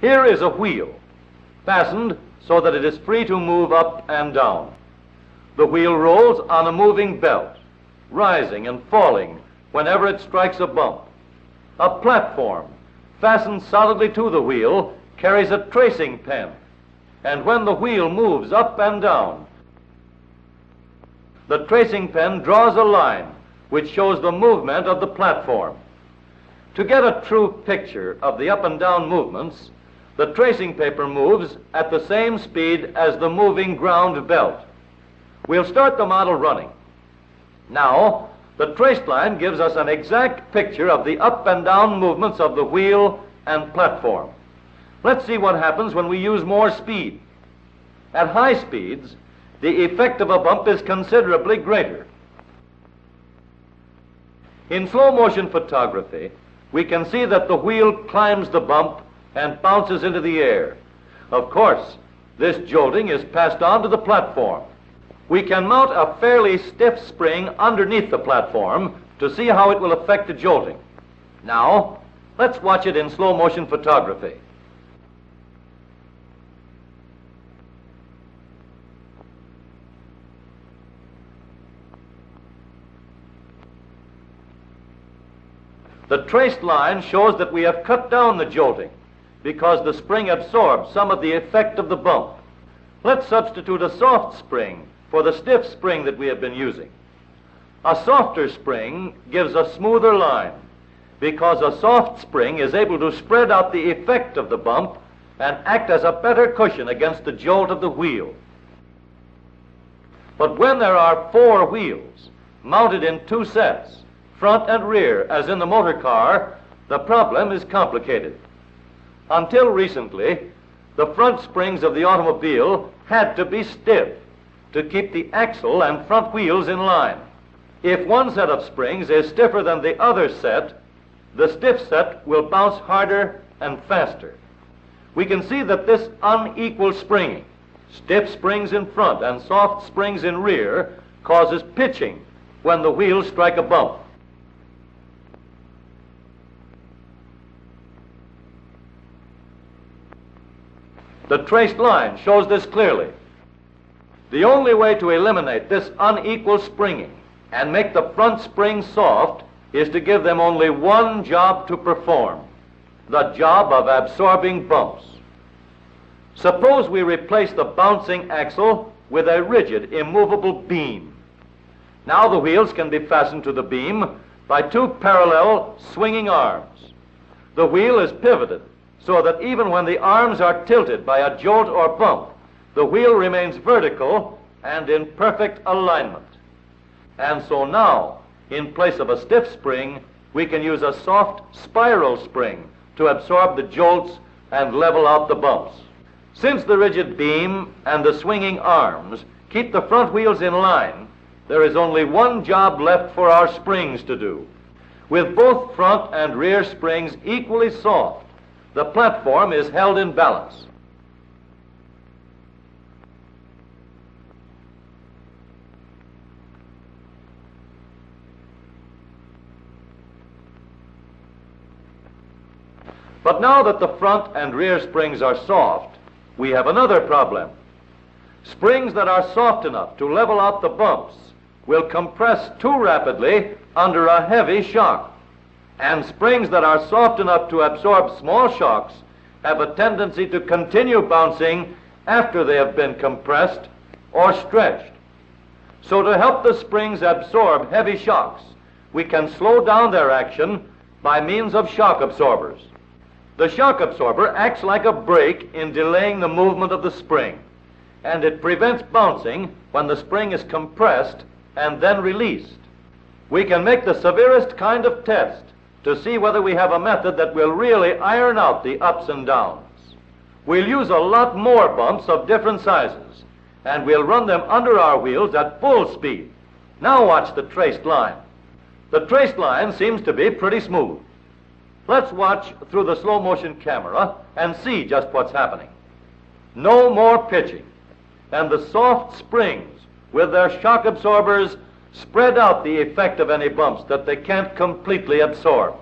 Here is a wheel, fastened so that it is free to move up and down. The wheel rolls on a moving belt, rising and falling whenever it strikes a bump. A platform, fastened solidly to the wheel, carries a tracing pen, and when the wheel moves up and down, the tracing pen draws a line which shows the movement of the platform. To get a true picture of the up and down movements, the tracing paper moves at the same speed as the moving ground belt. We'll start the model running. Now, the traced line gives us an exact picture of the up and down movements of the wheel and platform. Let's see what happens when we use more speed. At high speeds, the effect of a bump is considerably greater. In slow motion photography, we can see that the wheel climbs the bump and bounces into the air. Of course, this jolting is passed on to the platform. We can mount a fairly stiff spring underneath the platform to see how it will affect the jolting. Now, let's watch it in slow motion photography. The traced line shows that we have cut down the jolting because the spring absorbs some of the effect of the bump. Let's substitute a soft spring for the stiff spring that we have been using. A softer spring gives a smoother line because a soft spring is able to spread out the effect of the bump and act as a better cushion against the jolt of the wheel. But when there are 4 wheels mounted in 2 sets, front and rear, as in the motor car, the problem is complicated. Until recently, the front springs of the automobile had to be stiff to keep the axle and front wheels in line. If one set of springs is stiffer than the other set, the stiff set will bounce harder and faster. We can see that this unequal springing, stiff springs in front and soft springs in rear, causes pitching when the wheels strike a bump. The traced line shows this clearly. The only way to eliminate this unequal springing and make the front springs soft is to give them only one job to perform, the job of absorbing bumps. Suppose we replace the bouncing axle with a rigid, immovable beam. Now the wheels can be fastened to the beam by 2 parallel swinging arms. The wheel is pivoted so that even when the arms are tilted by a jolt or bump, the wheel remains vertical and in perfect alignment. And so now, in place of a stiff spring, we can use a soft spiral spring to absorb the jolts and level out the bumps. Since the rigid beam and the swinging arms keep the front wheels in line, there is only one job left for our springs to do. With both front and rear springs equally soft, the platform is held in balance. But now that the front and rear springs are soft, we have another problem. Springs that are soft enough to level out the bumps will compress too rapidly under a heavy shock. And springs that are soft enough to absorb small shocks have a tendency to continue bouncing after they have been compressed or stretched. So to help the springs absorb heavy shocks, we can slow down their action by means of shock absorbers. The shock absorber acts like a brake in delaying the movement of the spring, and it prevents bouncing when the spring is compressed and then released. We can make the severest kind of test to see whether we have a method that will really iron out the ups and downs. We'll use a lot more bumps of different sizes, and we'll run them under our wheels at full speed. Now watch the traced line. The traced line seems to be pretty smooth. Let's watch through the slow motion camera and see just what's happening. No more pitching, and the soft springs with their shock absorbers spread out the effect of any bumps that they can't completely absorb.